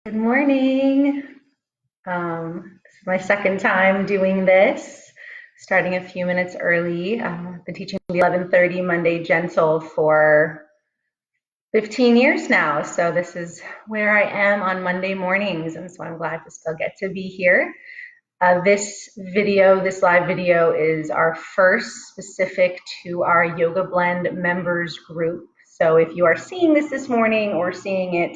Good morning. This is my second time doing this, starting a few minutes early. I've been teaching the 11:30 Monday Gentle for 15 years now. So this is where I am on Monday mornings. And so I'm glad to still get to be here. This live video is our first specific to our Yoga Blend members group. So if you are seeing this morning or seeing it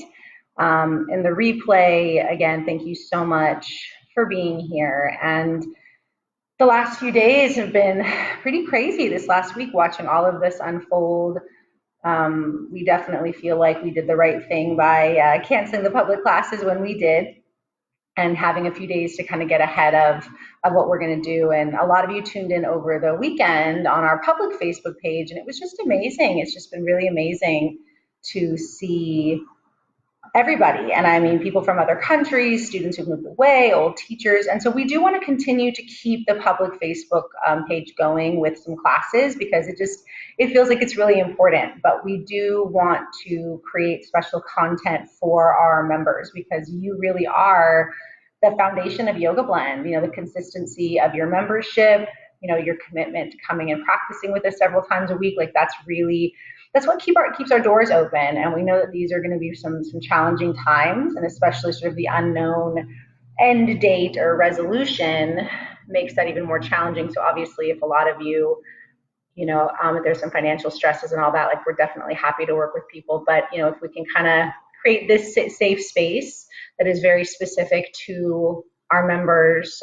in the replay, again, thank you so much for being here. And the last few days have been pretty crazy this last week, watching all of this unfold. We definitely feel like we did the right thing by canceling the public classes when we did and having a few days to kind of get ahead of what we're going to do. And a lot of you tuned in over the weekend on our public Facebook page, and it was just amazing. It's just been really amazing to see everybody. And I mean, people from other countries, students who've moved away, old teachers. And so we do want to continue to keep the public Facebook page going with some classes because it feels like it's really important. But we do want to create special content for our members because you really are the foundation of Yoga Blend, the consistency of your membership, your commitment to coming and practicing with us several times a week. Like that's what keeps our doors open. And we know that these are going to be some challenging times, and especially sort of the unknown end date or resolution makes that even more challenging. So obviously, if a lot of you, if there's some financial stresses and all that, like we're definitely happy to work with people. But, if we can kind of create this safe space that is very specific to our members,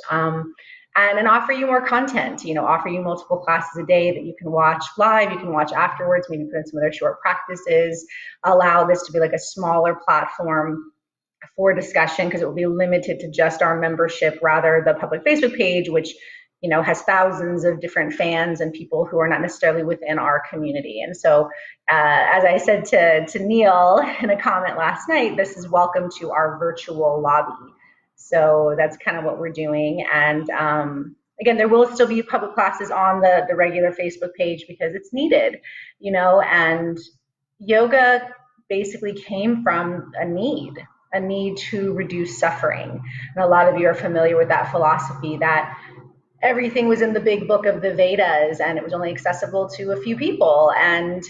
and offer you more content, offer you multiple classes a day that you can watch live, you can watch afterwards, maybe put in some other short practices, allow this to be like a smaller platform for discussion because it will be limited to just our membership, rather the public Facebook page, which has thousands of different fans and people who are not necessarily within our community. And so, as I said to Neil in a comment last night, this is welcome to our virtual lobby. So that's kind of what we're doing. And again, there will still be public classes on the regular Facebook page because it's needed, and yoga basically came from a need to reduce suffering. And a lot of you are familiar with that philosophy that everything was in the big book of the Vedas and it was only accessible to a few people. And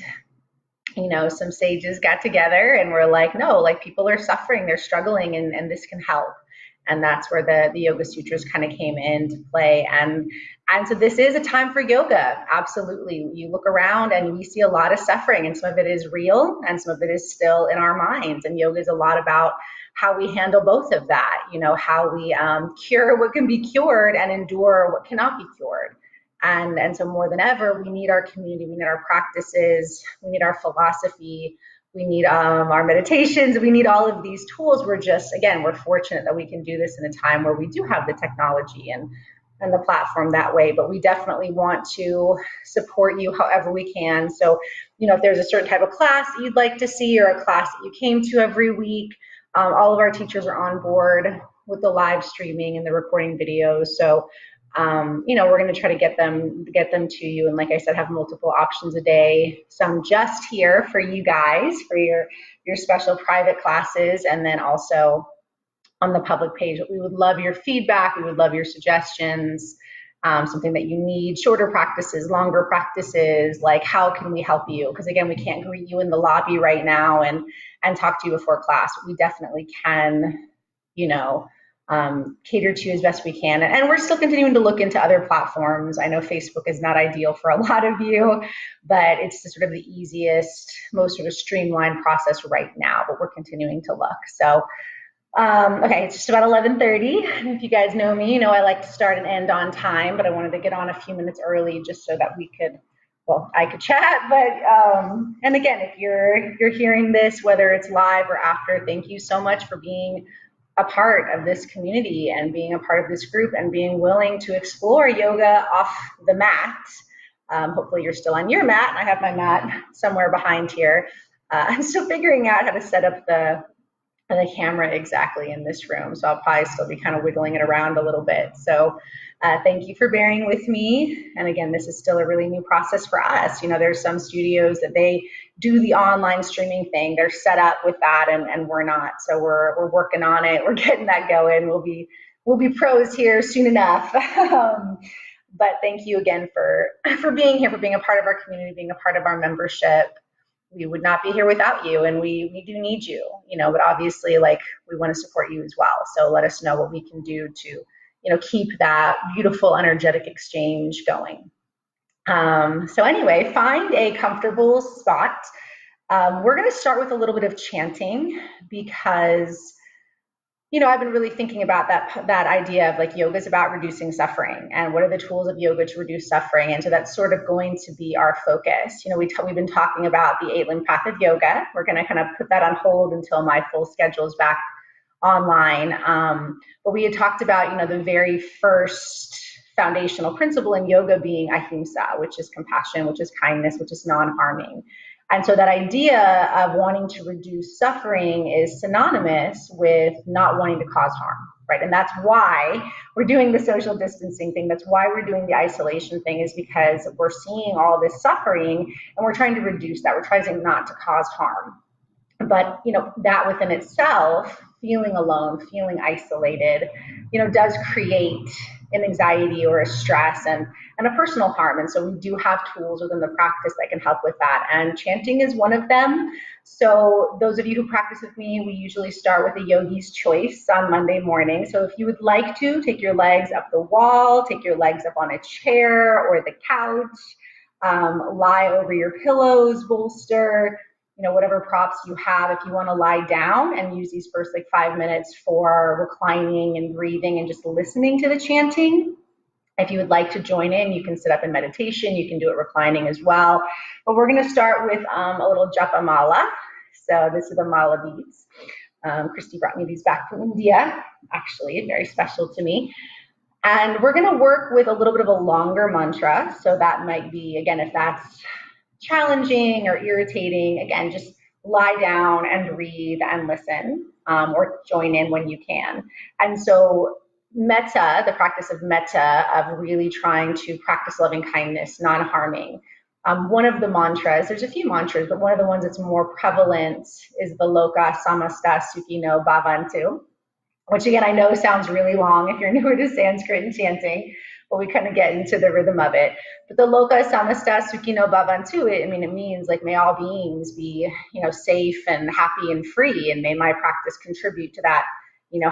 some sages got together and were like, no, like people are suffering, they're struggling, and this can help. And that's where the Yoga Sutras kind of came into play. And so this is a time for yoga. Absolutely. You look around and we see a lot of suffering, and some of it is real and some of it is still in our minds. And yoga is a lot about how we handle both of that, how we cure what can be cured and endure what cannot be cured. And so more than ever, we need our community, we need our practices, we need our philosophy, we need our meditations, we need all of these tools. We're fortunate that we can do this in a time where we do have the technology and the platform that way, but we definitely want to support you however we can. So, if there's a certain type of class that you'd like to see or a class that you came to every week, all of our teachers are on board with the live streaming and the recording videos. So, we're going to try to get them to you. And like I said, have multiple options a day, some just here for you guys, for your special private classes. And then also on the public page, we would love your feedback. We would love your suggestions, something that you need, shorter practices, longer practices, like how can we help you? Because again, we can't greet you in the lobby right now and talk to you before class. We definitely can, cater to you as best we can. And we're still continuing to look into other platforms. I know Facebook is not ideal for a lot of you, but it's sort of the easiest, most sort of streamlined process right now, but we're continuing to look. So, okay, it's just about 11:30. If you guys know me, I like to start and end on time, but I wanted to get on a few minutes early just so that I could chat. But and again, if you're hearing this, whether it's live or after, thank you so much for being a part of this community and being a part of this group and being willing to explore yoga off the mat. Hopefully you're still on your mat. I have my mat somewhere behind here. I'm still figuring out how to set up the the camera exactly in this room. So I'll probably still be kind of wiggling it around a little bit. So thank you for bearing with me. And again, this is still a really new process for us. There's some studios that they do the online streaming thing. They're set up with that, and we're not. So we're working on it. We're getting that going. We'll be pros here soon enough. But thank you again for being here, for being a part of our community, being a part of our membership. We would not be here without you, and we do need you, but obviously, like, we want to support you as well. So let us know what we can do to keep that beautiful energetic exchange going. So anyway, find a comfortable spot. We're going to start with a little bit of chanting, because I've been really thinking about that idea of, like, yoga is about reducing suffering, and what are the tools of yoga to reduce suffering. And so that's sort of going to be our focus. We've been talking about the 8-limb path of yoga. We're going to kind of put that on hold until my full schedule is back online. But we had talked about, the very first foundational principle in yoga being ahimsa, which is compassion, which is kindness, which is non-harming. And so that idea of wanting to reduce suffering is synonymous with not wanting to cause harm, right? And that's why we're doing the social distancing thing. That's why we're doing the isolation thing, is because we're seeing all this suffering and we're trying to reduce that. We're trying not to cause harm. But, that within itself, feeling alone, feeling isolated, does create an anxiety or a stress and a personal harm. And so we do have tools within the practice that can help with that. And chanting is one of them. So those of you who practice with me, we usually start with a yogi's choice on Monday morning. So if you would like to, take your legs up the wall, take your legs up on a chair or the couch, lie over your pillows, bolster, whatever props you have. If you want to lie down and use these first 5 minutes for reclining and breathing and just listening to the chanting. If you would like to join in, you can sit up in meditation. You can do it reclining as well. But we're going to start with a little japa mala. So this is the mala beads. Christy brought me these back from India, actually, very special to me. And we're going to work with a little bit of a longer mantra. So that might be, again, if that's challenging or irritating, again, just lie down and breathe and listen, or join in when you can. And so metta, the practice of metta, of really trying to practice loving kindness, non-harming. One of the mantras, there's a few mantras, but one of the ones that's more prevalent is the Loka Samasta Sukhino Bhavantu, which again, I know sounds really long if you're newer to Sanskrit and chanting, but we kind of get into the rhythm of it. But the Loka Samasta Sukhino Bhavantu, it means, like, may all beings be, safe and happy and free, and may my practice contribute to that,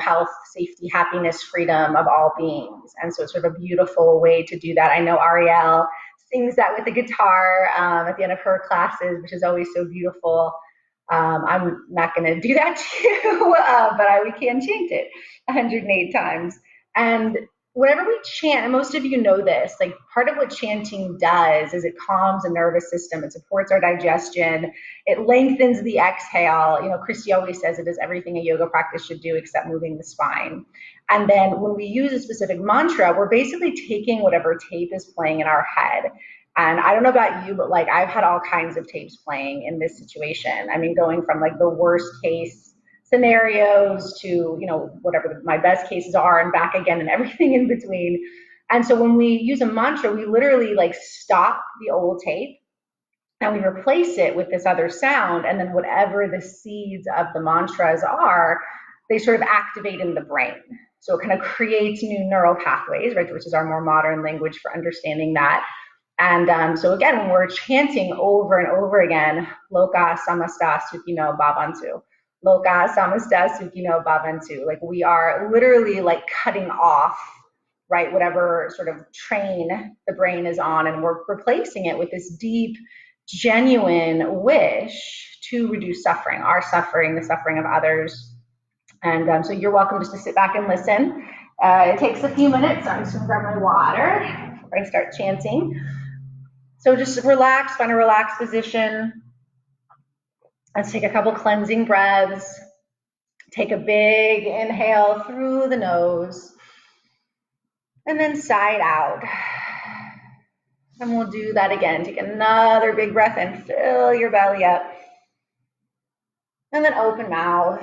health, safety, happiness, freedom of all beings. And so it's sort of a beautiful way to do that. I know Ariel sings that with the guitar at the end of her classes, which is always so beautiful. I'm not going to do that to you, but we can chant it 108 times. And whenever we chant, and most of you know this, like, part of what chanting does is it calms the nervous system, it supports our digestion, it lengthens the exhale. Christy always says it is everything a yoga practice should do except moving the spine. And then when we use a specific mantra, we're basically taking whatever tape is playing in our head. And I don't know about you, but, like, I've had all kinds of tapes playing in this situation. I mean, going from, like, the worst case scenarios to, whatever my best cases are, and back again, and everything in between. And so when we use a mantra, we literally, like, stop the old tape and we replace it with this other sound. And then whatever the seeds of the mantras are, they sort of activate in the brain. So it kind of creates new neural pathways, right, which is our more modern language for understanding that. And so again, when we're chanting over and over again, Loka Samasta Sukhino Bhavantu, Loka Samasta Sukhino Bhavantu, like, we are literally, like, cutting off, right, whatever sort of train the brain is on, and we're replacing it with this deep, genuine wish to reduce suffering, our suffering, the suffering of others. And so you're welcome just to sit back and listen. It takes a few minutes, so I'm just going to grab my water before I start chanting. So just relax, find a relaxed position. Let's take a couple cleansing breaths. Take a big inhale through the nose, and then side out. And we'll do that again. Take another big breath and fill your belly up. And then open mouth.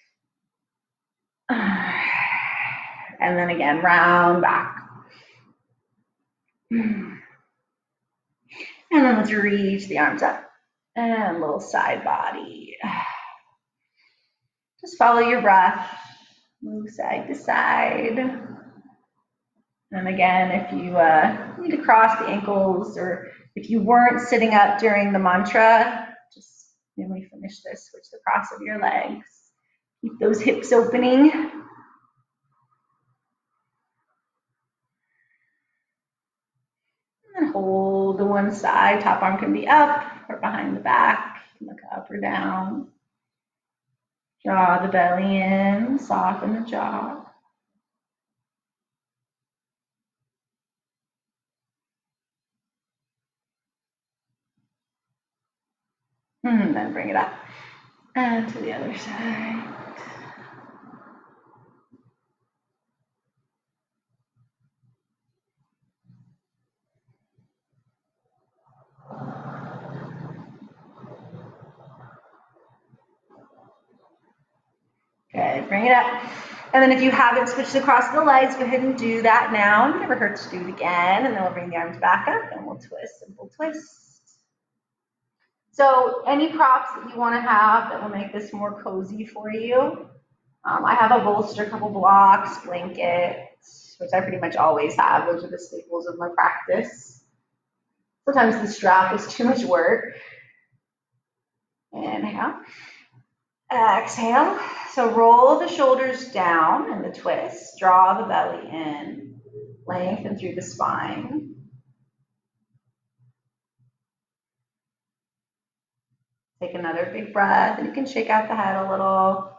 And then again, round back. And then let's reach the arms up. And a little side body. Just follow your breath. Move side to side. And again, if you need to cross the ankles, or if you weren't sitting up during the mantra, just when we finish this, switch the cross of your legs. Keep those hips opening. And then hold the one side. Top arm can be up or behind the back. You can look up or down. Draw the belly in, soften the jaw. And then bring it up. And to the other side. Good, bring it up. And then if you haven't switched across the legs, go ahead and do that now. It never hurts to do it again. And then we'll bring the arms back up and we'll twist, simple twist. So any props that you want to have that will make this more cozy for you. I have a bolster, a couple blocks, blankets, which I pretty much always have. Those are the staples of my practice. Sometimes the strap is too much work. Inhale. Exhale. So roll the shoulders down in the twist. Draw the belly in. Lengthen through the spine. Take another big breath, and you can shake out the head a little.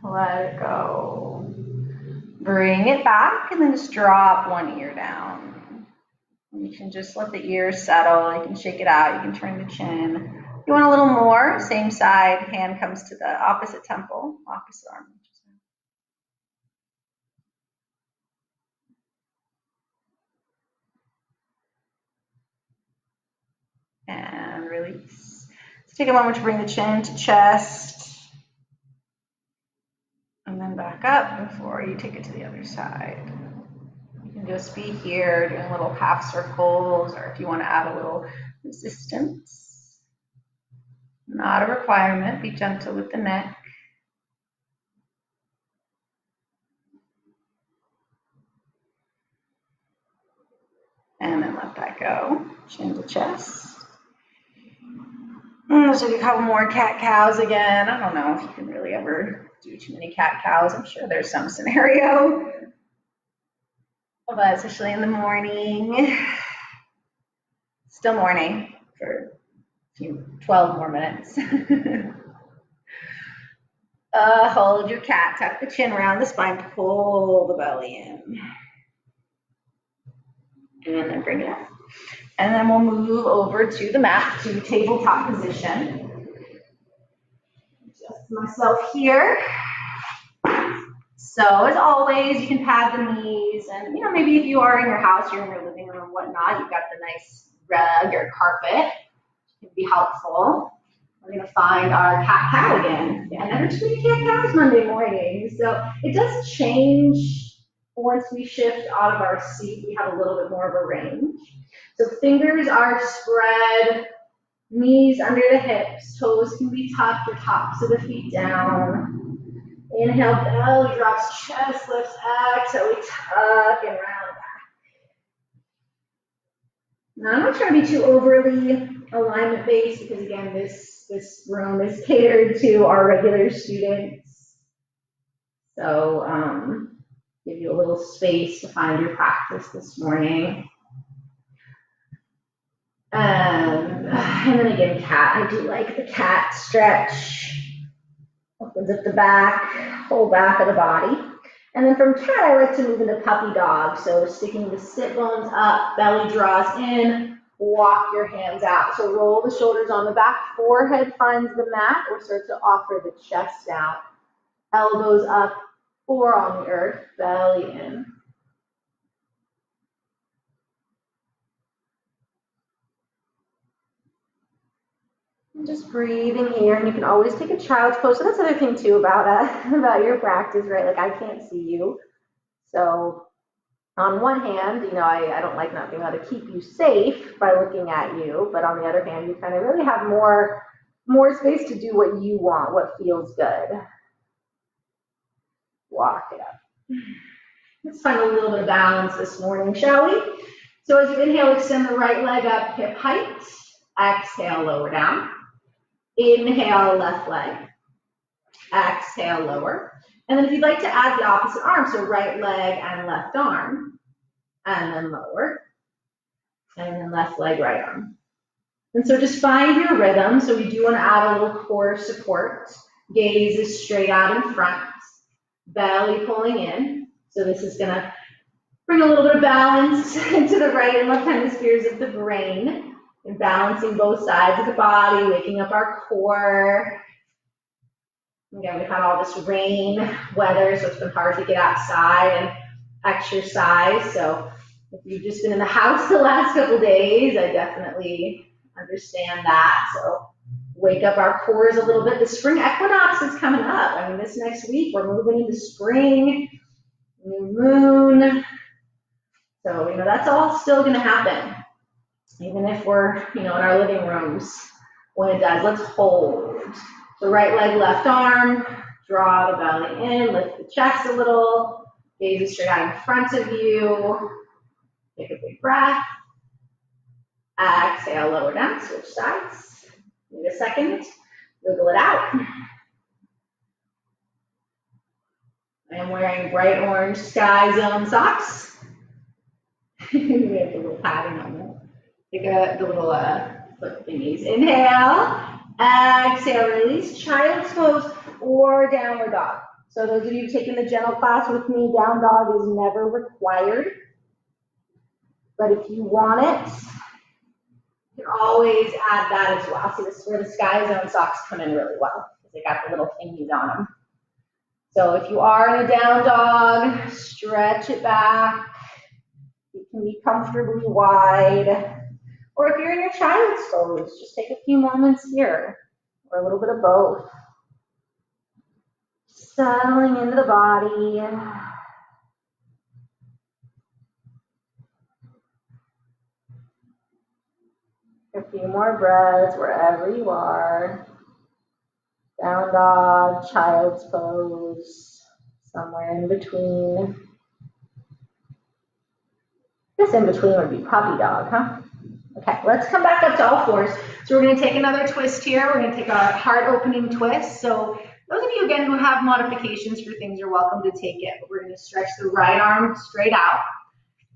Let it go. Bring it back, and then just drop one ear down. You can just let the ears settle. You can shake it out. You can turn the chin. If you want a little more, same side, hand comes to the opposite temple, opposite arm. And release. Let's take a moment to bring the chin to chest. And then back up before you take it to the other side. You can just be here doing little half circles, or if you want to add a little resistance. Not a requirement. Be gentle with the neck. And then let that go. Chin to chest. Let's take a couple more cat cows again. I don't know if you can really ever do too many cat cows. I'm sure there's some scenario. But especially in the morning. Still morning for 12 more minutes. Hold your cat. Tuck the chin around the spine. Pull the belly in. And then bring it up. And then we'll move over to the mat, to tabletop position. Adjust myself here. So as always, you can pad the knees, and maybe if you are in your house, you're in your living room, whatnot, you've got the nice rug or carpet. It can be helpful. We're going to find our cat-cow again. Yeah, never too many cat-cows Monday morning. So it does change once we shift out of our seat. We have a little bit more of a range. So fingers are spread, knees under the hips, toes can be tucked or tops of the feet down. Inhale, belly drops, chest lifts, exhale, we tuck and round back. Now I'm not trying to be too overly alignment based, because again, this room is catered to our regular students. So give you a little space to find your practice this morning. And then again, cat. I do like the cat stretch. Opens up the back, whole back of the body. And then from cat, I like to move into puppy dog. So sticking the sit bones up, belly draws in, walk your hands out. So roll the shoulders on the back, forehead finds the mat, or start to offer the chest down. Elbows up or on the earth, belly in. Just breathing here, and you can always take a child's pose. So that's the other thing too about about your practice, right? Like I can't see you, so on one hand, I don't like not being able to keep you safe by looking at you, but on the other hand, you kind of really have more space to do what you want, what feels good. Walk it up. Let's find a little bit of balance this morning, shall we? So as you inhale, extend the right leg up, hip height. Exhale, lower down. Inhale, left leg. Exhale, lower. And then if you'd like to add the opposite arm, so right leg and left arm, and then lower, and then left leg, right arm. And so just find your rhythm. So we do want to add a little core support. Gaze is straight out in front, belly pulling in. So this is going to bring a little bit of balance into the right and left hemispheres of the brain. And balancing both sides of the body, waking up our core. Again, we've had all this rain weather, so it's been hard to get outside and exercise. So if you've just been in the house the last couple days, I definitely understand that. So wake up our cores a little bit. The spring equinox is coming up. I mean, this next week we're moving into spring, new moon. So, that's all still going to happen. Even if we're, in our living rooms, when it does, let's hold. So right leg, left arm, draw the belly in, lift the chest a little, gaze straight out in front of you. Take a big breath. Exhale, lower down, switch sides. Need a second, wiggle it out. I am wearing bright orange Sky Zone socks. We have the little padding on them. Take the little foot thingies. Inhale, exhale, release, child's pose or downward dog. So those of you taking the gentle class with me, down dog is never required. But if you want it, you can always add that as well. See, this is where the Sky Zone socks come in really well, because they got the little thingies on them. So if you are in a down dog, stretch it back. It can be comfortably wide. Or if you're in your child's pose, just take a few moments here, or a little bit of both. Settling into the body. A few more breaths wherever you are. Down dog, child's pose, somewhere in between. I guess in between would be puppy dog, huh? Okay, let's come back up to all fours. So we're going to take another twist here. We're going to take a heart opening twist. So those of you, again, who have modifications for things, you're welcome to take it. But we're going to stretch the right arm straight out,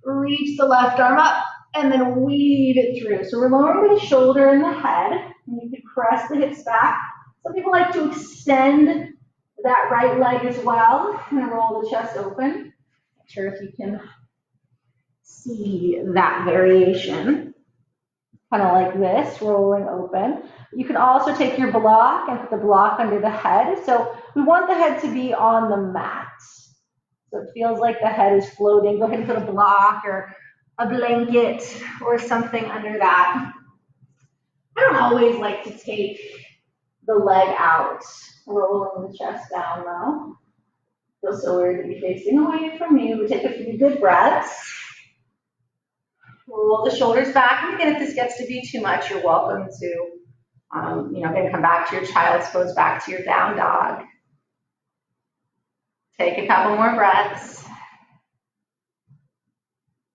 reach the left arm up, and then weave it through. So we're lowering the shoulder and the head. And you can press the hips back. Some people like to extend that right leg as well and roll the chest open. Not sure if you can see that variation. Kind of like this, rolling open. You can also take your block and put the block under the head. So we want the head to be on the mat. So it feels like the head is floating. Go ahead and put a block or a blanket or something under that. I don't always like to take the leg out, rolling the chest down though. Feels so weird to be facing away from you. We take a few good breaths. Roll the shoulders back, and again, if this gets to be too much, you're welcome to, then come back to your child's pose, back to your down dog. Take a couple more breaths.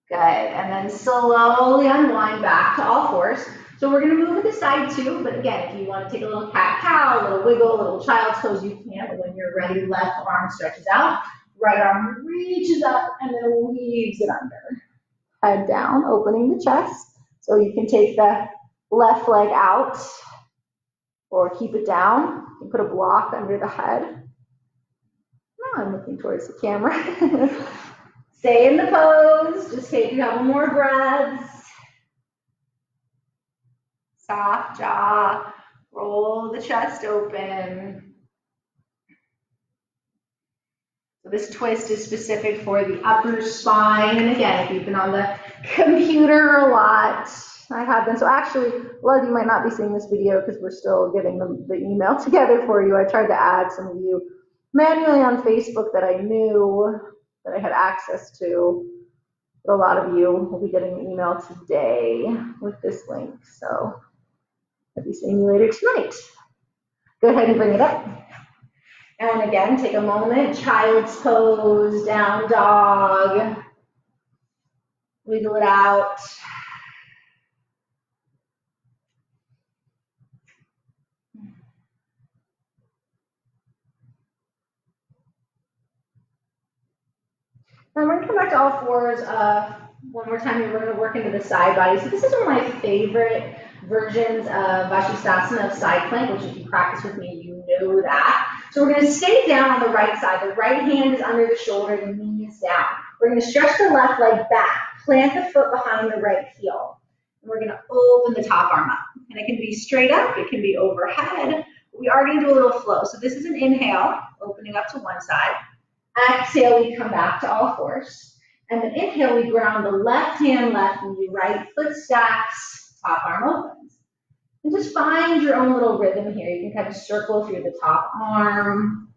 Good, and then slowly unwind back to all fours. So we're going to move to side two, but again, if you want to take a little cat-cow, a little wiggle, a little child's pose, you can. But when you're ready, left arm stretches out, right arm reaches up, and then weaves it under. Head down, opening the chest. So you can take the left leg out or keep it down. You can put a block under the head. Now I'm looking towards the camera. Stay in the pose. Just take a couple more breaths. Soft jaw. Roll the chest open. So this twist is specific for the upper spine. And again, if you've been on the computer a lot, I have been. So actually, a lot of you might not be seeing this video because we're still getting the email together for you. I tried to add some of you manually on Facebook that I knew that I had access to. But a lot of you will be getting an email today with this link. So I'll be seeing you later tonight. Go ahead and bring it up. And again, take a moment, child's pose, down dog. Wiggle it out. And we're going to come back to all fours one more time. We're going to work into the side body. So this is one of my favorite versions of Vashisthasana of side plank, which if you practice with me, you know that. So we're going to stay down on the right side. The right hand is under the shoulder, the knee is down. We're going to stretch the left leg back, plant the foot behind the right heel. And we're going to open the top arm up. And it can be straight up, it can be overhead. We are going to do a little flow. So this is an inhale, opening up to one side. Exhale, we come back to all fours. And then inhale, we ground the left hand, left knee, right foot stacks, top arm opens. And just find your own little rhythm here. You can kind of circle through the top arm.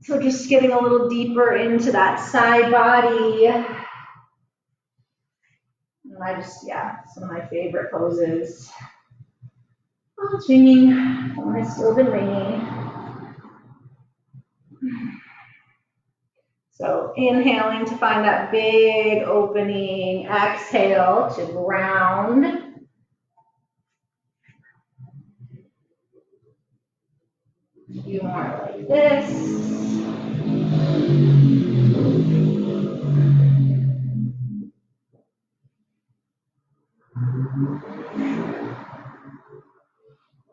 So just getting a little deeper into that side body. And some of my favorite poses. Oh, it's ringing. Oh, it's still been ringing. So inhaling to find that big opening. Exhale to ground. A few more like this.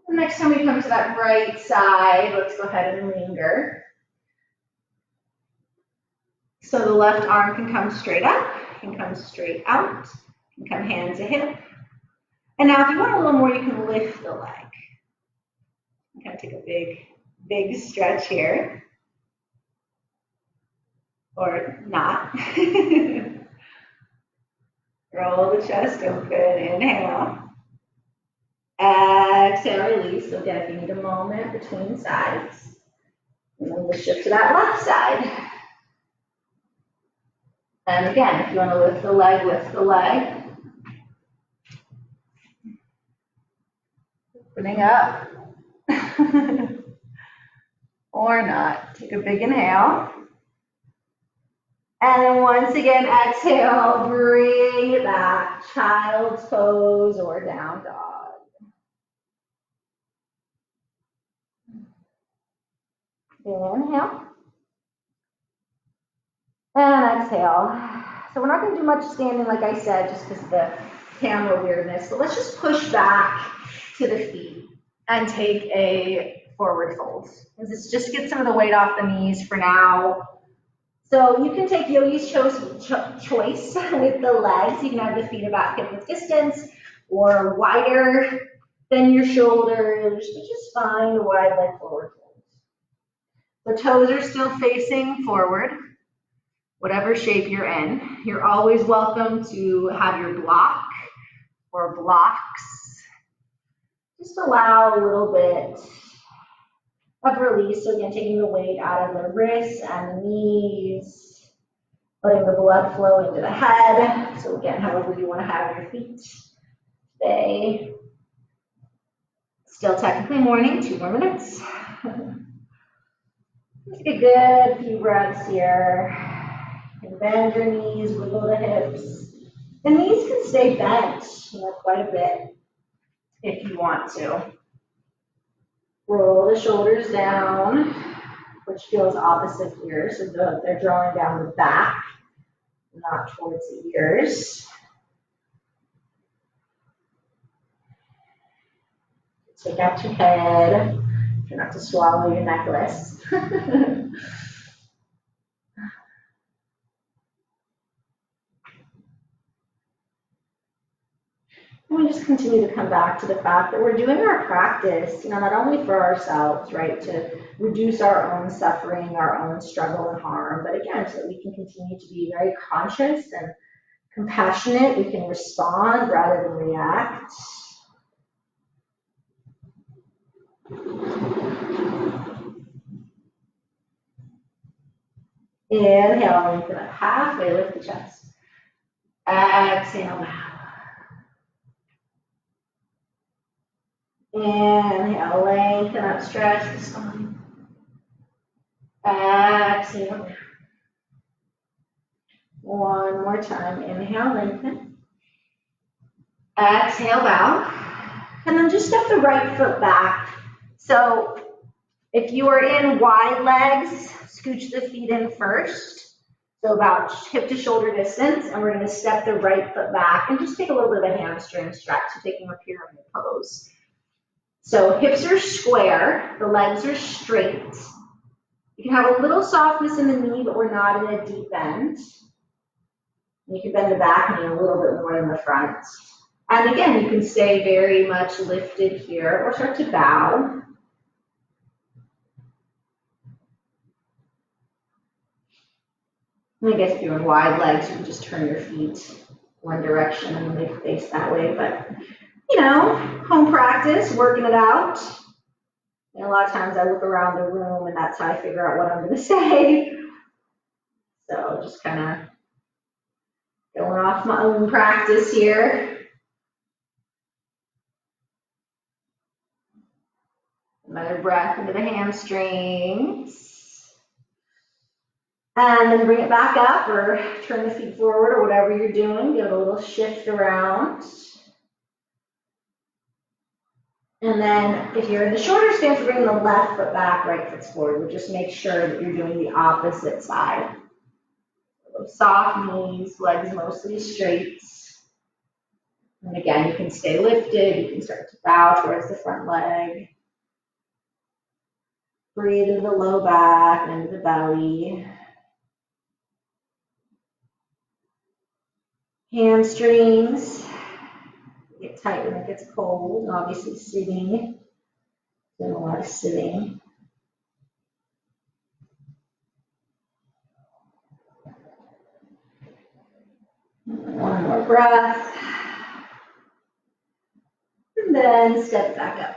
The next time we come to that right side, let's go ahead and linger. So the left arm can come straight up, can come straight out, can come hand to hip. And now if you want a little more, you can lift the leg. You can take a big stretch here. Or not. Roll the chest open, inhale. Exhale, release. So again, if you need a moment between sides. And then we'll shift to that left side. And again, if you want to lift the leg, lift the leg. Opening up. Or not. Take a big inhale. And then once again, exhale, bring it back. Child's pose or down dog. Inhale. And exhale. So we're not going to do much standing, like I said, just because of the camera weirdness. But let's just push back to the feet and take a forward fold. This just get some of the weight off the knees for now. So you can take yogi's choice with the legs. You can have the feet about hip width distance or wider than your shoulders, but just find a wide leg forward fold. The toes are still facing forward, whatever shape you're in. You're always welcome to have your block or blocks. Just allow a little bit of release. So again, taking the weight out of the wrists and the knees, letting the blood flow into the head. So again, however you want to have your feet today. Still technically morning, 2 more minutes. Take a good few breaths here. And bend your knees, wiggle the hips. The knees can stay bent, quite a bit if you want to. Roll the shoulders down, which feels opposite here. So they're drawing down the back, not towards the ears. Take out your head. Try not to swallow your necklace. We just continue to come back to the fact that we're doing our practice, not only for ourselves, right, to reduce our own suffering, our own struggle and harm, but again, so that we can continue to be very conscious and compassionate, we can respond rather than react. Inhale, lengthen up halfway, lift the chest. Exhale, bow. Inhale, lengthen up, stretch the spine. Exhale. One more time. Inhale, lengthen. Exhale, bow. And then just step the right foot back. So if you are in wide legs, scooch the feet in first. So about hip to shoulder distance. And we're going to step the right foot back and just take a little bit of a hamstring stretch. So taking a pyramid pose. So hips are square. The legs are straight. You can have a little softness in the knee, but we're not in a deep bend. You can bend the back knee a little bit more than the front. And again, you can stay very much lifted here or start to bow. And I guess if you're in wide legs, you can just turn your feet one direction and they face that way. But, you know, home practice, working it out. And a lot of times I look around the room and that's how I figure out what I'm going to say. So just kind of going off my own practice here. Another breath into the hamstrings. And then bring it back up or turn the feet forward or whatever you're doing. Give it a little shift around. And then if you're in the shorter stance, we're bringing the left foot back, right foot forward. We'll just make sure that you're doing the opposite side. Soft knees, legs mostly straight. And again, you can stay lifted. You can start to bow towards the front leg. Breathe into the low back and into the belly. Hamstrings. Get tight when it gets cold. And obviously sitting. Doing a lot of sitting. One more breath. And then step back up.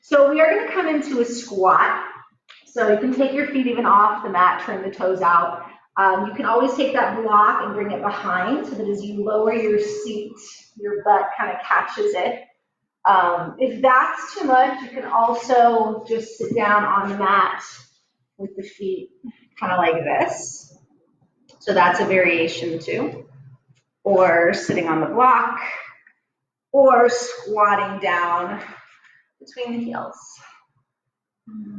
So we are going to come into a squat. So you can take your feet even off the mat, turn the toes out. You can always take that block and bring it behind so that as you lower your seat, your butt kind of catches it. If that's too much, you can also just sit down on the mat with the feet kind of like this. So that's a variation too. Or sitting on the block, or squatting down between the heels.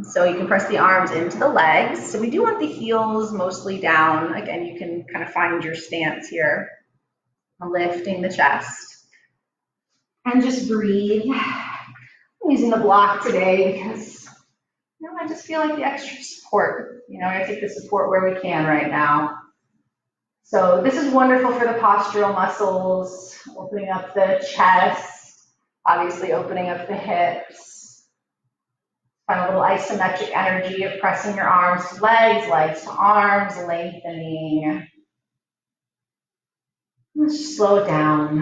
So you can press the arms into the legs. So we do want the heels mostly down. Again, you can kind of find your stance here. Lifting the chest. And just breathe. I'm using the block today because, you know, I just feel like the extra support. You know, I take the support where we can right now. So this is wonderful for the postural muscles, opening up the chest, obviously opening up the hips. Find a little isometric energy of pressing your arms to legs, legs to arms, lengthening. Let's just slow it down.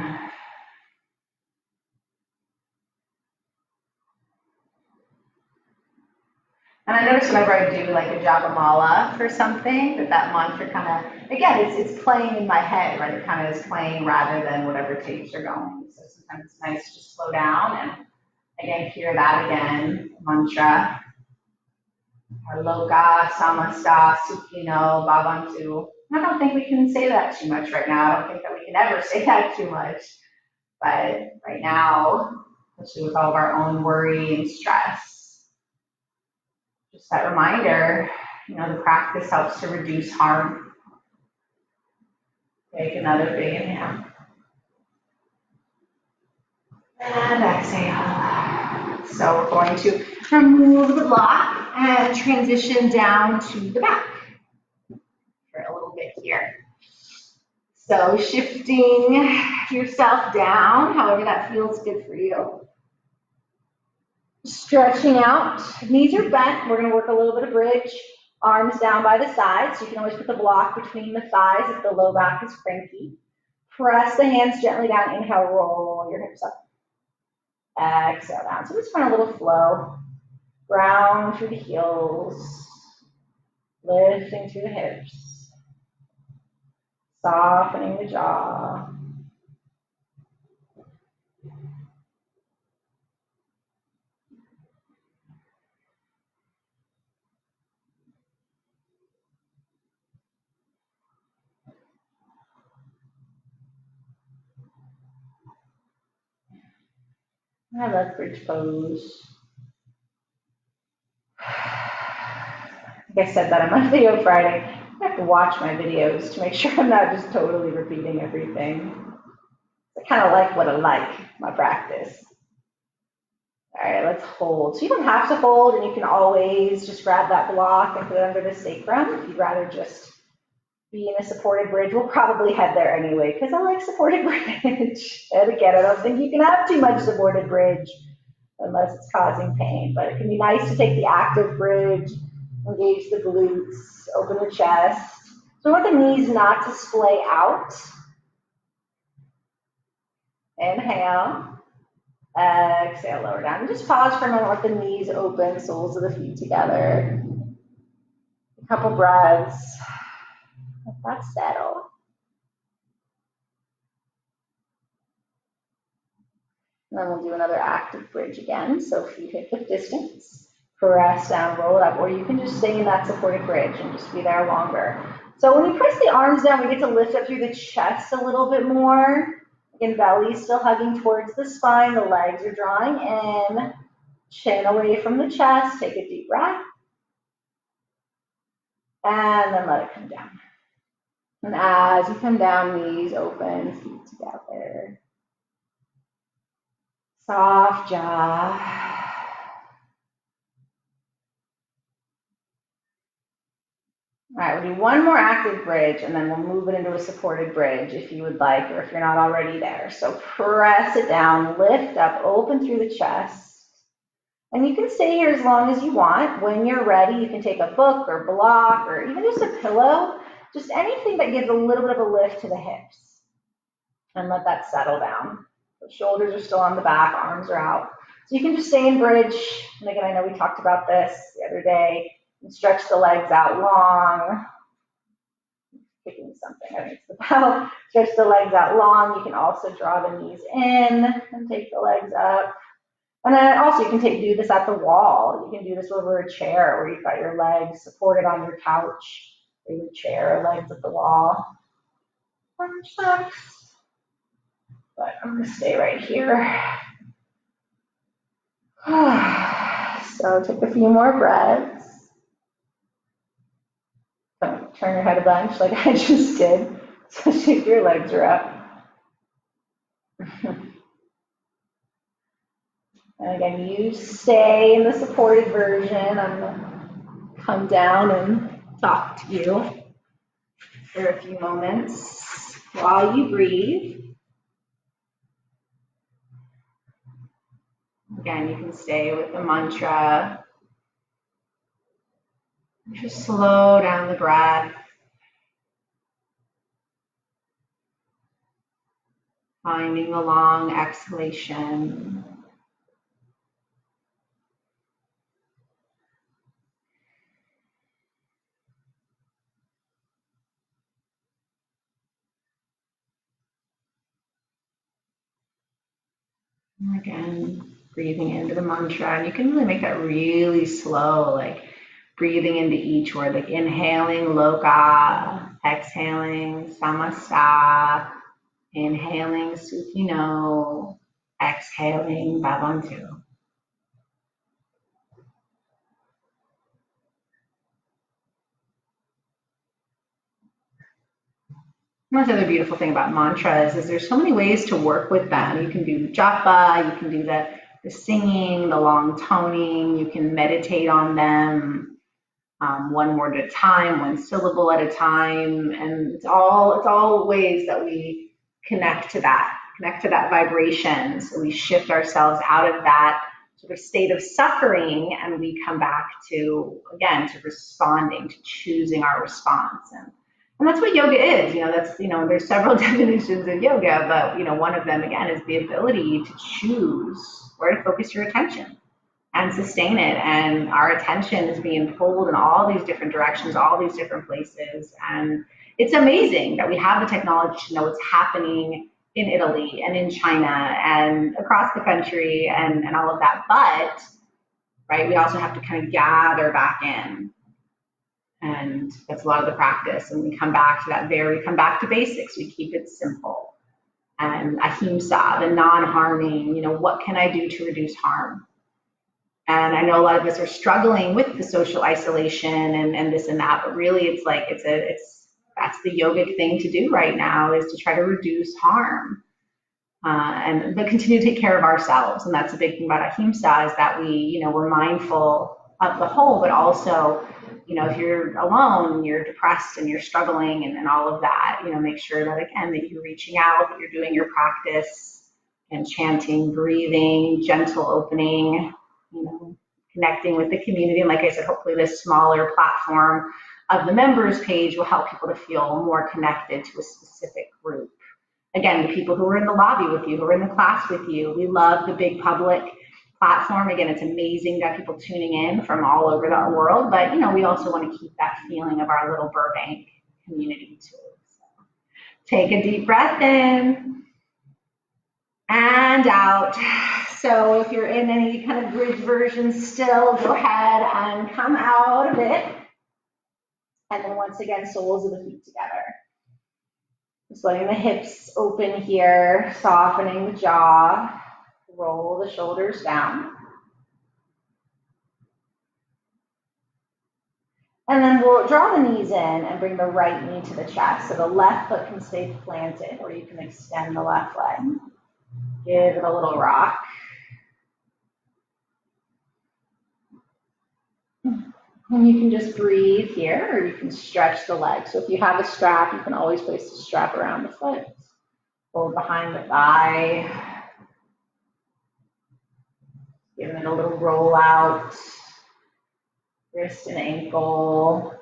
And I notice whenever I do like a Japamala for something, that mantra kind of, again, it's playing in my head, right? It kind of is playing rather than whatever tapes are going. So sometimes it's nice to just slow down and again, hear that again, mantra. Loka, Samasta, Sukhino, Bhavantu. I don't think we can say that too much right now. I don't think that we can ever say that too much. But right now, especially with all of our own worry and stress, just that reminder, you know, the practice helps to reduce harm. Take another big inhale. And exhale. So we're going to remove the block and transition down to the back for a little bit here. So shifting yourself down, however that feels good for you. Stretching out, knees are bent. We're going to work a little bit of bridge. Arms down by the sides. So you can always put the block between the thighs if the low back is cranky. Press the hands gently down. Inhale, roll your hips up. Exhale down. So just find a little flow. Ground through the heels. Lifting through the hips. Softening the jaw. I love bridge pose. Like I said that on my video Friday, I have to watch my videos to make sure I'm not just totally repeating everything. I kind of like what I like, my practice. All right, let's hold. So you don't have to hold, and you can always just grab that block and put it under the sacrum if you'd rather just be in a supported bridge. We'll probably head there anyway because I like supported bridge. And again, I don't think you can have too much supported bridge unless it's causing pain, but it can be nice to take the active bridge, engage the glutes, open the chest. So we want the knees not to splay out. Inhale. Exhale, lower down. And just pause for a moment, let the knees open, soles of the feet together. A couple breaths. Let that settle. And then we'll do another active bridge again. So feet hip width distance. Press down, roll it up, or you can just stay in that supported bridge and just be there longer. So when you press the arms down, we get to lift up through the chest a little bit more. Again, belly still hugging towards the spine. The legs are drawing in. Chin away from the chest. Take a deep breath. And then let it come down. And as you come down, knees open, feet together. Soft jaw. All right, we'll do one more active bridge, and then we'll move it into a supported bridge if you would like, or if you're not already there. So press it down, lift up, open through the chest. And you can stay here as long as you want. When you're ready, you can take a book or block or even just a pillow, just anything that gives a little bit of a lift to the hips. And let that settle down. The shoulders are still on the back, arms are out. So you can just stay in bridge. And again, I know we talked about this the other day. And stretch the legs out long. Kicking something, I think it's the bell. Stretch the legs out long. You can also draw the knees in and take the legs up. And then also you can do this at the wall. You can do this over a chair where you've got your legs supported on your couch or your chair, legs at the wall. But I'm going to stay right here. So take a few more breaths. Don't turn your head a bunch like I just did, especially if your legs are up. And again, you stay in the supported version. I'm going to come down and talk to you for a few moments while you breathe. Again, you can stay with the mantra. Just slow down the breath. Finding the long exhalation. And again, breathing into the mantra. And you can really make that really slow, like breathing into each word, like inhaling loka, exhaling samasta, inhaling sukhino, exhaling bhavantu. One other beautiful thing about mantras is there's so many ways to work with them. You can do japa, you can do the singing, the long toning, you can meditate on them. One word at a time, one syllable at a time, and it's all ways that we connect to that vibration. So we shift ourselves out of that sort of state of suffering, and we come back to, again, to responding, to choosing our response. And that's what yoga is. That's, there's several definitions of yoga, but, one of them, again, is the ability to choose where to focus your attention and sustain it. And our attention is being pulled in all these different directions, all these different places. And it's amazing that we have the technology to know what's happening in Italy and in China and across the country and all of that. But, right, we also have to kind of gather back in. And that's a lot of the practice. And we come back to we come back to basics. We keep it simple. And ahimsa, the non-harming, what can I do to reduce harm? And I know a lot of us are struggling with the social isolation and this and that, but really it's like, that's the yogic thing to do right now, is to try to reduce harm. But continue to take care of ourselves. And that's the big thing about ahimsa, is that we're mindful of the whole, but also, if you're alone, you're depressed and you're struggling and all of that, make sure that, again, that you're reaching out, that you're doing your practice and chanting, breathing, gentle opening, connecting with the community. And like I said, hopefully this smaller platform of the members page will help people to feel more connected to a specific group. Again, the people who are in the lobby with you, who are in the class with you. We love the big public platform. Again, it's amazing that people tuning in from all over the world, but we also want to keep that feeling of our little Burbank community too. So take a deep breath in and out. So if you're in any kind of bridge version still, go ahead and come out of it. And then once again, soles of the feet together. Just letting the hips open here, softening the jaw, roll the shoulders down. And then we'll draw the knees in and bring the right knee to the chest. So the left foot can stay planted, or you can extend the left leg. Give it a little rock. And you can just breathe here, or you can stretch the leg. So if you have a strap, you can always place the strap around the foot. Hold behind the thigh. Giving it a little roll out. Wrist and ankle.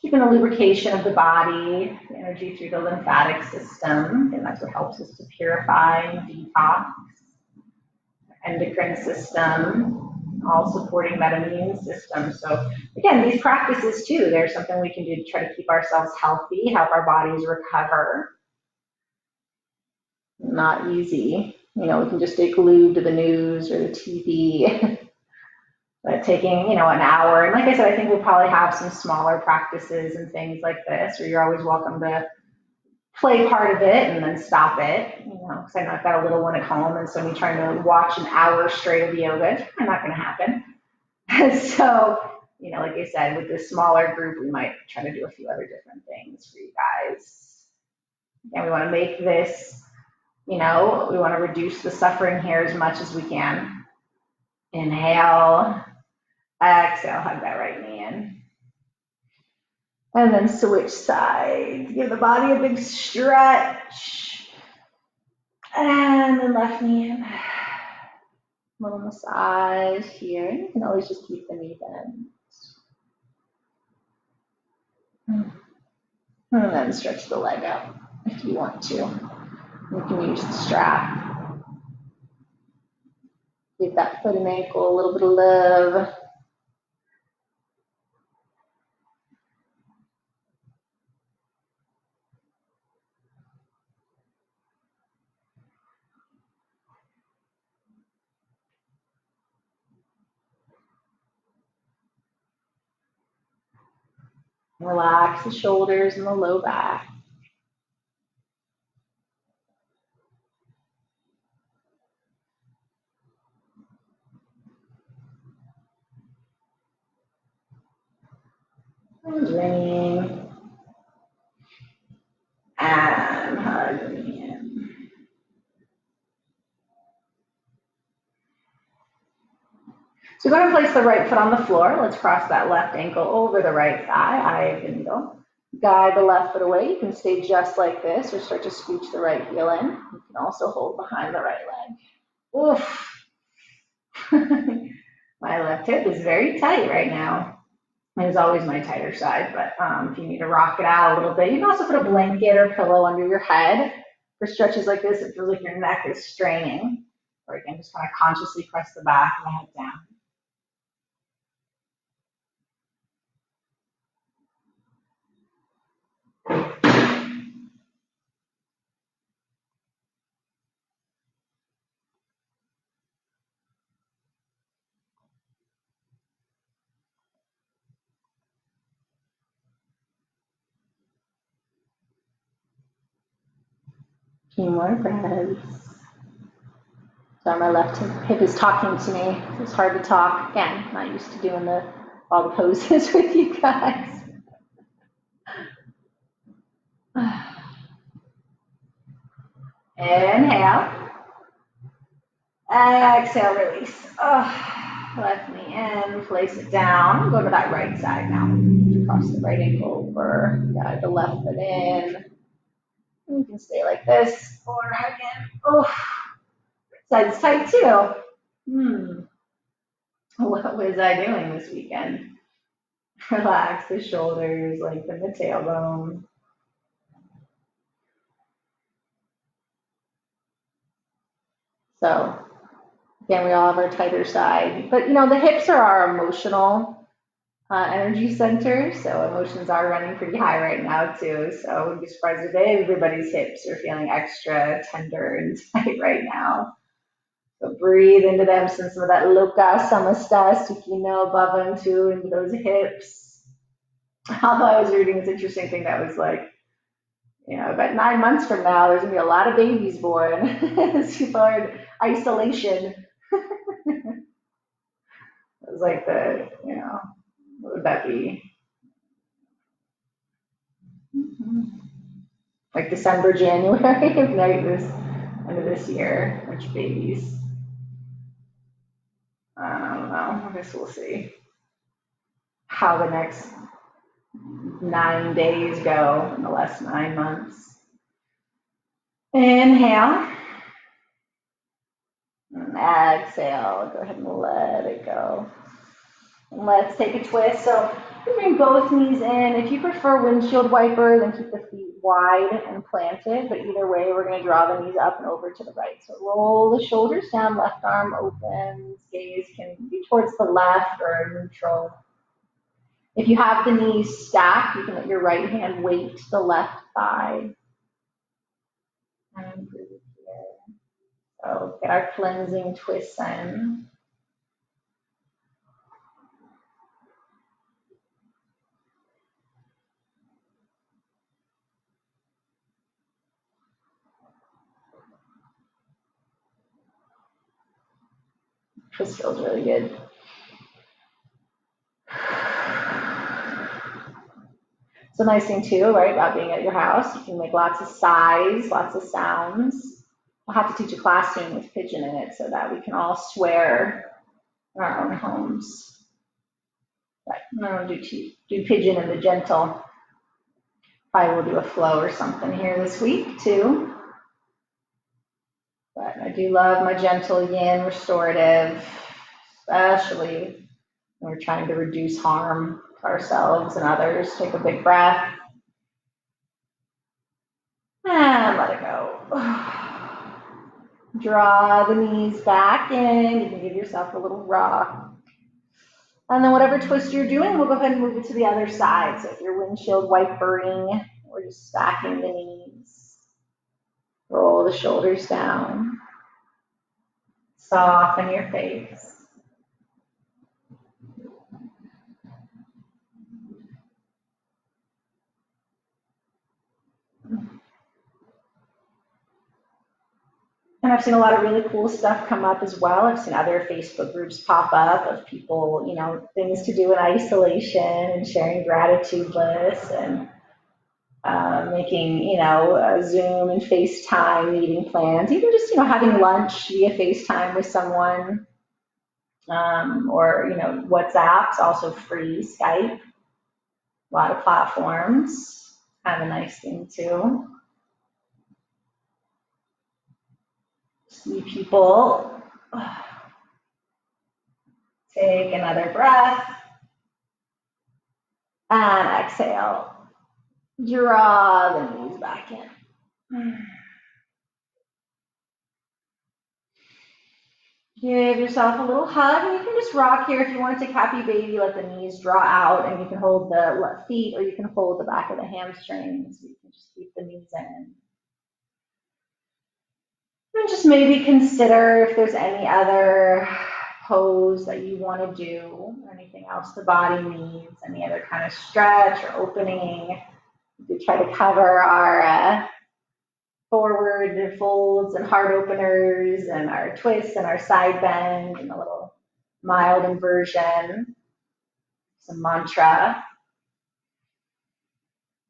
Keeping the lubrication of the body, the energy through the lymphatic system. And that's what helps us to purify and detox. Endocrine system. All supporting that immune system. So again, these practices too, there's something we can do to try to keep ourselves healthy, help our bodies recover. Not easy. We can just stay glued to the news or the TV. But taking, an hour, and like I said, I think we'll probably have some smaller practices and things like this, where you're always welcome to play part of it and then stop it, because I know I've got a little one at home, and so me trying to watch an hour straight of yoga, it's probably not going to happen. So, like I said, with this smaller group, we might try to do a few other different things for you guys. And we want to make this, we want to reduce the suffering here as much as we can. Inhale, exhale, hug that right knee in. And then switch sides. Give the body a big stretch. And then left knee in. A little massage here. You can always just keep the knee bent. And then stretch the leg out if you want to. You can use the strap. Give that foot and ankle a little bit of love. Relax the shoulders and the low back. And drain. And hug the knee in. So we're going to place the right foot on the floor. Let's cross that left ankle over the right thigh, eye of the needle. Guide the left foot away. You can stay just like this or start to scooch the right heel in. You can also hold behind the right leg. Oof. My left hip is very tight right now. It is always my tighter side, but if you need to rock it out a little bit, you can also put a blanket or pillow under your head. For stretches like this, it feels like your neck is straining. Or you can just kind of consciously press the back of the head down. Few more breaths. So my left hip is talking to me. It's hard to talk. Again, not used to doing all the poses with you guys. Inhale. Exhale, release. Left knee in, place it down. Go to that right side now. Cross the right ankle over. Guide the left foot in. You can stay like this or again. Oh, side's tight too. What was I doing this weekend? Relax the shoulders, lengthen the tailbone. So again, we all have our tighter side, but the hips are our emotional energy center, so emotions are running pretty high right now too. So we'd be surprised if everybody's hips are feeling extra tender and tight right now. So breathe into them, send some of that loka samasta sukino bhavantu into those hips. Although I was reading this interesting thing that was like, about 9 months from now, there's gonna be a lot of babies born as people are in isolation. It was like what would that be? Like December, January of this end of this year, which babies? I don't know. I guess we'll see how the next 9 days go in the last 9 months. Inhale. And exhale. Go ahead and let it go. And let's take a twist. So you bring both knees in. If you prefer windshield wiper, then keep the feet wide and planted. But either way, we're going to draw the knees up and over to the right. So roll the shoulders down, left arm opens. Gaze can be towards the left or neutral. If you have the knees stacked, you can let your right hand weight the left thigh. And breathe here. So get our cleansing twists in. This feels really good. It's a nice thing too, right, about being at your house. You can make lots of sighs, lots of sounds. I'll have to teach a class soon with pigeon in it so that we can all swear in our own homes. But I'm going to do pigeon in the gentle. Probably will do a flow or something here this week too. But I do love my gentle yin restorative, especially when we're trying to reduce harm to ourselves and others. Take a big breath. And let it go. Draw the knees back in. You can give yourself a little rock. And then whatever twist you're doing, we'll go ahead and move it to the other side. So if you're windshield wipering, we're just stacking the knees. Roll the shoulders down. Soften your face. And I've seen a lot of really cool stuff come up as well. I've seen other Facebook groups pop up of people, things to do in isolation and sharing gratitude lists and making, Zoom and FaceTime meeting plans, even just, having lunch via FaceTime with someone, or, WhatsApp's also free, Skype, a lot of platforms, kind of a nice thing too. See people Take another breath and exhale. Draw the knees back in. Give yourself a little hug, and you can just rock here. If you want to take happy baby, let the knees draw out, and you can hold the left feet, or you can hold the back of the hamstrings. You can just keep the knees in. And just maybe consider if there's any other pose that you want to do, or anything else the body needs, any other kind of stretch or opening. We try to cover our forward folds and heart openers and our twists and our side bend and a little mild inversion, some mantra.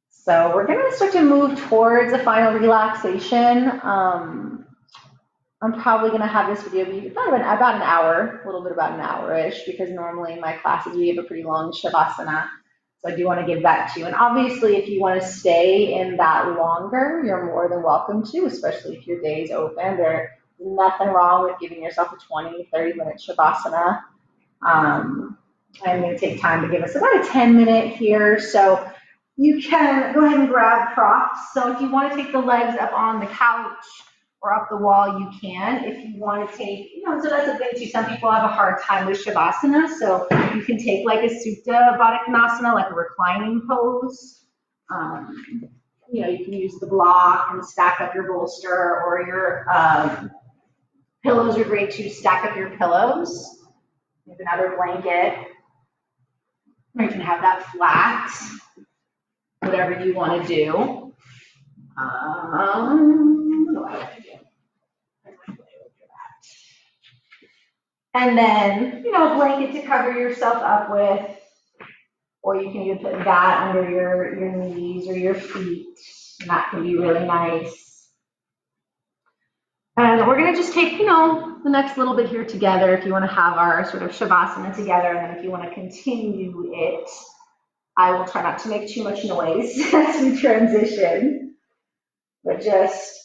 So we're going to start to move towards a final relaxation. I'm probably going to have this video be about an hour, a little bit about an hour-ish, because normally in my classes we have a pretty long shavasana. So I do want to give that to you. And obviously, if you want to stay in that longer, you're more than welcome to, especially if your day is open. There's nothing wrong with giving yourself a 20, 30-minute shavasana. I'm going to take time to give us about a 10-minute here. So you can go ahead and grab props. So if you want to take the legs up on the couch or up the wall, you can. If you want to take, so that's a thing too. Some people have a hard time with shavasana, so you can take like a Supta Baddha Konasana, like a reclining pose. You can use the block and stack up your bolster, or your pillows are great too. Stack up your pillows. You have another blanket, or you can have that flat. Whatever you want to do. What do I want to do? And then, a blanket to cover yourself up with, or you can even put that under your knees or your feet, and that can be really nice. And we're going to just take, the next little bit here together if you want to have our sort of shavasana together, and then if you want to continue it, I will try not to make too much noise as we transition, but just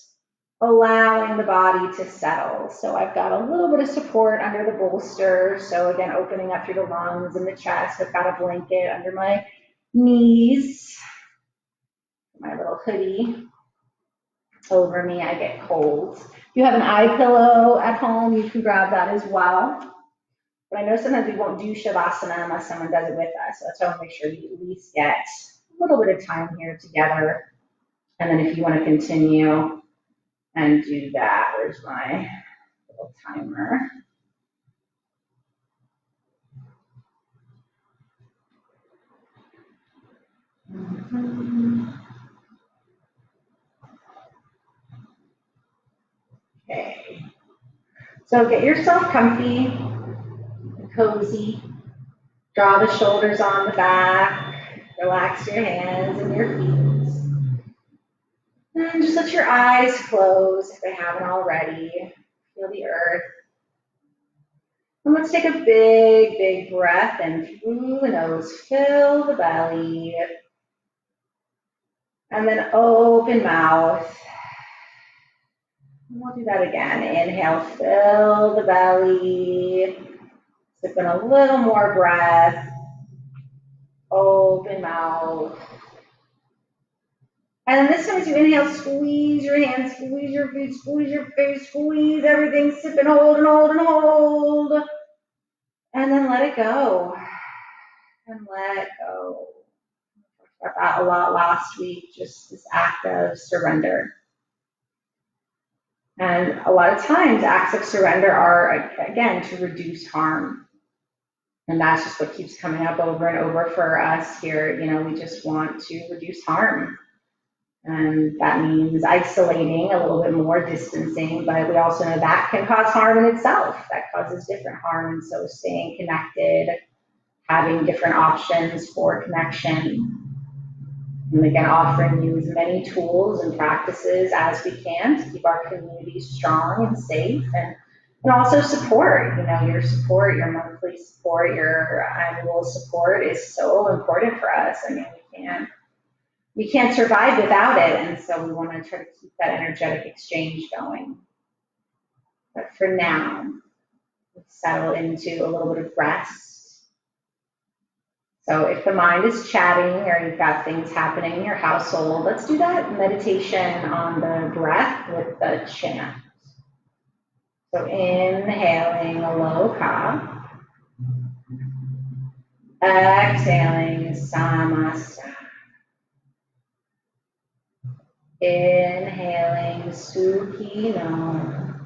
allowing the body to settle. So I've got a little bit of support under the bolster. So again, opening up through the lungs and the chest. I've got a blanket under my knees, my little hoodie over me. I get cold. If you have an eye pillow at home, you can grab that as well. But I know sometimes we won't do shavasana unless someone does it with us. So that's why I want to make sure you at least get a little bit of time here together. And then if you want to continue and do that, where's my little timer? Okay. So get yourself comfy, cozy. Draw the shoulders on the back. Relax your hands and your feet. And just let your eyes close if they haven't already. Feel the earth. And let's take a big, big breath in through the nose. Fill the belly. And then open mouth. And we'll do that again. Inhale, fill the belly. Sip in a little more breath. Open mouth. And then this time as you inhale, squeeze your hands, squeeze your feet, squeeze your face, squeeze everything, sip and hold and hold and hold. And then let it go. And let go. I talked about that a lot last week, just this act of surrender. And a lot of times acts of surrender are, again, to reduce harm. And that's just what keeps coming up over and over for us here. We just want to reduce harm. And that means isolating a little bit more, distancing, but we also know that can cause harm in itself. That causes different harm. And so staying connected, having different options for connection, and again, offering you as many tools and practices as we can to keep our communities strong and safe, and also support. Your support, your monthly support, your annual support is so important for us. I mean, we can't survive without it, and so we want to try to keep that energetic exchange going. But for now, Settle into a little bit of rest. So if the mind is chatting or you've got things happening in your household, let's do that meditation on the breath with the chant. So inhaling aloka, exhaling samasta, inhaling sukhino,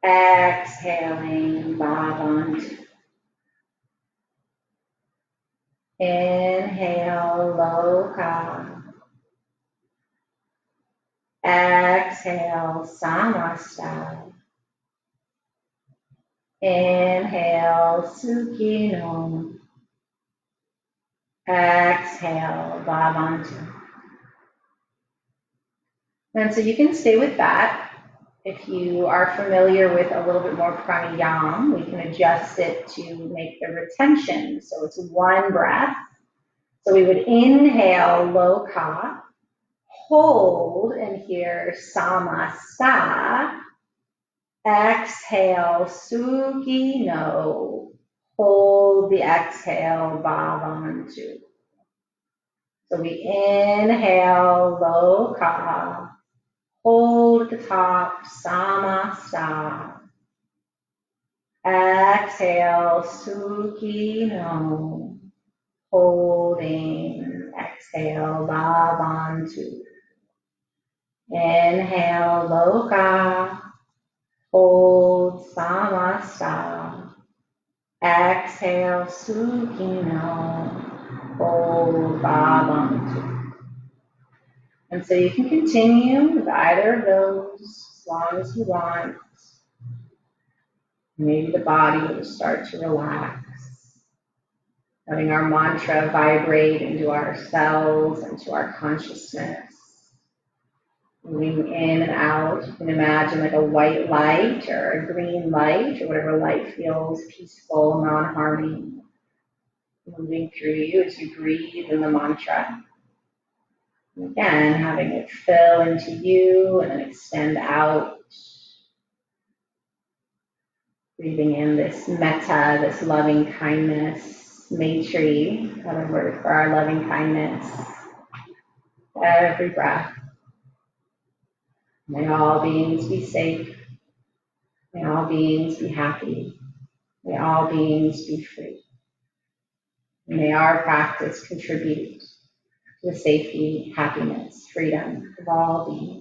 exhaling bhavantu. Inhale loka, exhale samasta, inhale sukhino, exhale bhavantu. And so you can stay with that. If you are familiar with a little bit more pranayama, we can adjust it to make the retention. So it's one breath. So we would inhale loka, hold, and here samasta. Exhale sukhino, hold the exhale bhavantu. So we inhale loka, hold at the top, samasta. Exhale, sukhino, holding. Exhale, bhavantu. Inhale, loka, hold, samasta. Exhale, sukhino, hold, bhavantu. And so you can continue with either of those as long as you want. Maybe the body will start to relax, letting our mantra vibrate into our cells, into our consciousness, moving in and out. You can imagine like a white light or a green light or whatever light feels peaceful, non-harming, moving through you as you breathe in the mantra. And again, having it fill into you and then extend out. Breathing in this metta, this loving kindness, maitri, another word for our loving kindness. Every breath. May all beings be safe. May all beings be happy. May all beings be free. May our practice contribute to the safety, happiness, freedom of all beings.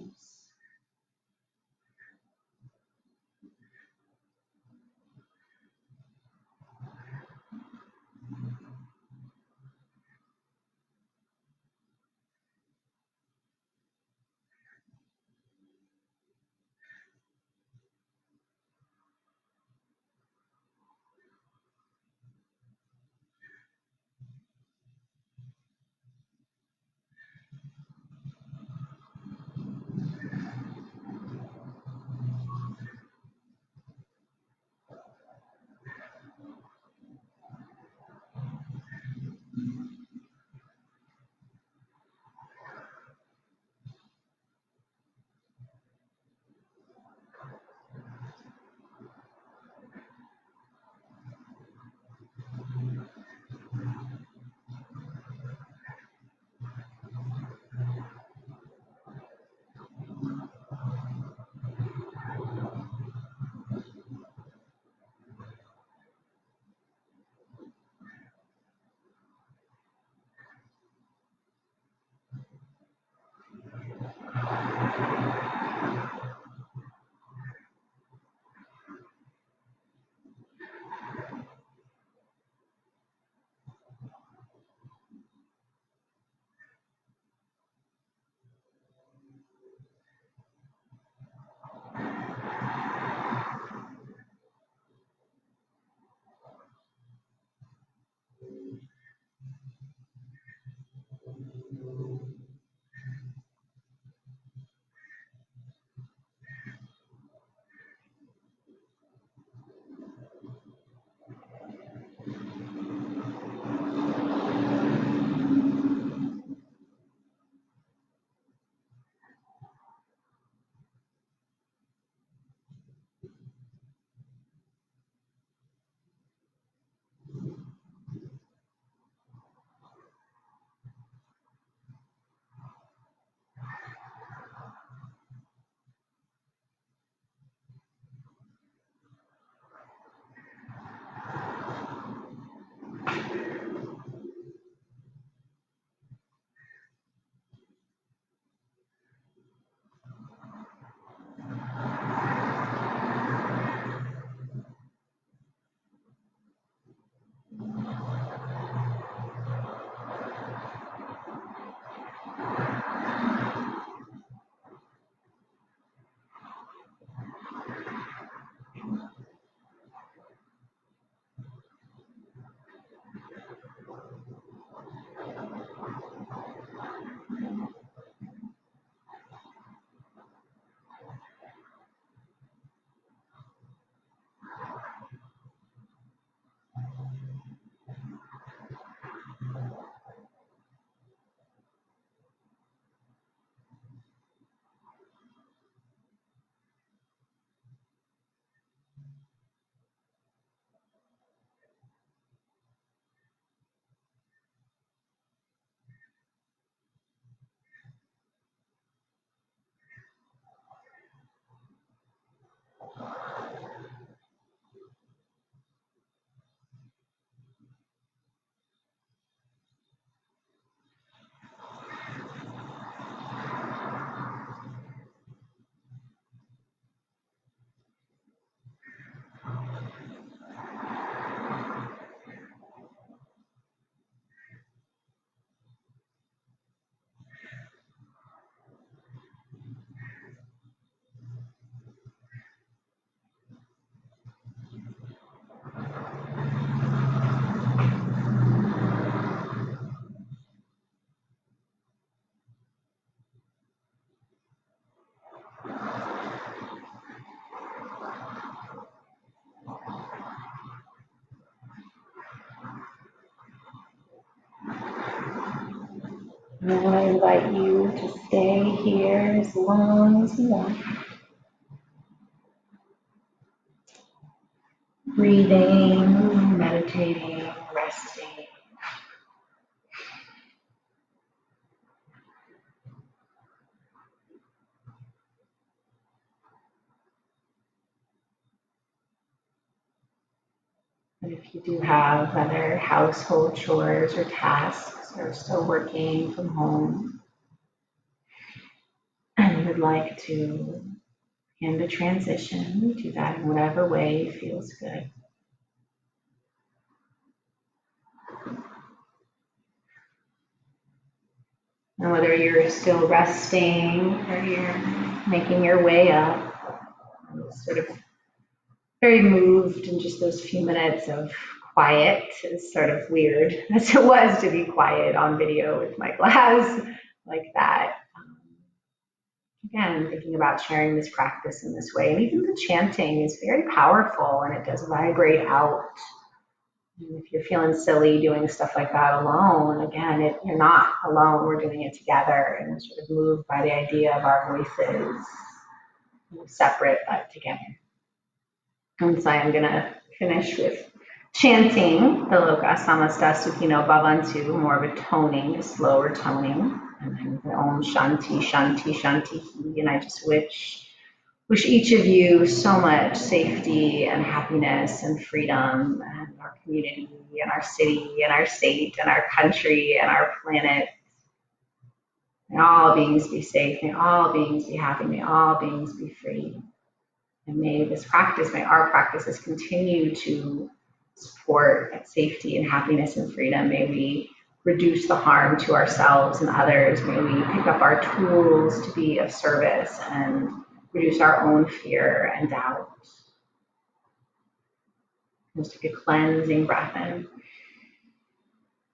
And I invite you to stay here as long as you want. Breathing, meditating, resting. And if you do have other household chores or tasks or still working from home and would like to begin the transition, do that in whatever way feels good. And whether you're still resting or you're making your way up, sort of very moved in just those few minutes of quiet. Is sort of weird as it was to be quiet on video with my class like that. Again, thinking about sharing this practice in this way. And even the chanting is very powerful and it does vibrate out. And if you're feeling silly doing stuff like that alone, again, you're not alone. We're doing it together and we're sort of moved by the idea of our voices, separate but together. And so I'm going to finish with chanting the Loka Samasta Sukhino Bhavantu, more of a toning, a slower toning. And then the Om Shanti, Shanti, Shanti. And I just wish each of you so much safety and happiness and freedom and our community and our city and our state and our country and our planet. May all beings be safe. May all beings be happy. May all beings be free. And may our practices continue to support safety and happiness and freedom. May we reduce the harm to ourselves and others. May we pick up our tools to be of service and reduce our own fear and doubt. Just take a cleansing breath in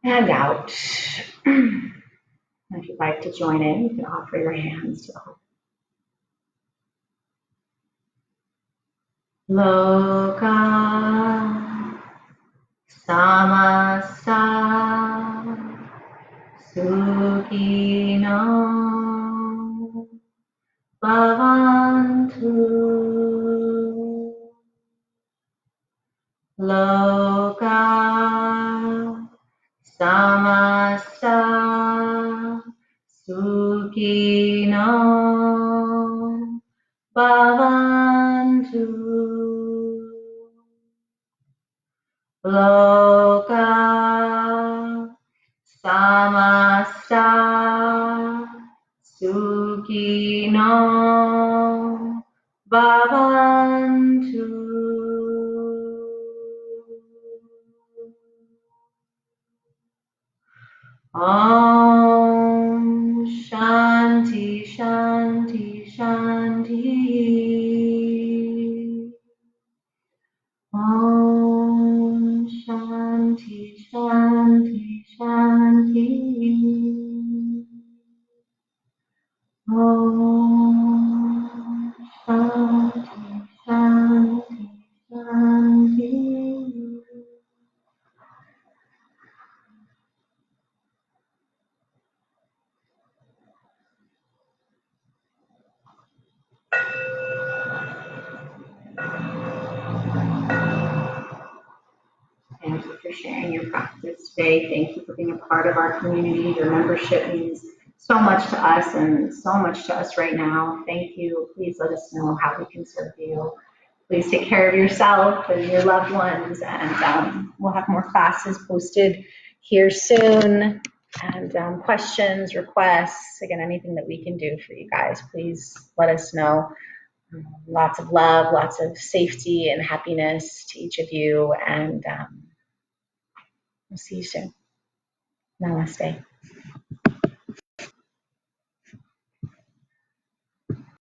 and out. If you'd like to join in, you can offer your hands to the heart. Loka Samasta Sukhino Bhavantu. Loka Samasta Sukhino Bhavantu. Loka Samasta Sukhino Bhavantu. Om Shanti, Shanti, Shanti. Om Shanti, Shanti, Shanti. Om Shanti, Shanti, Shanti. Thank you for sharing your practice today. Thank you for being a part of our community. Your membership means so much to us and so much to us right now. Thank you. Please let us know how we can serve you. Please take care of yourself and your loved ones. And we'll have more classes posted here soon. And questions, requests, again, anything that we can do for you guys, please let us know. Lots of love, lots of safety and happiness to each of you. And we'll see you soon. Namaste.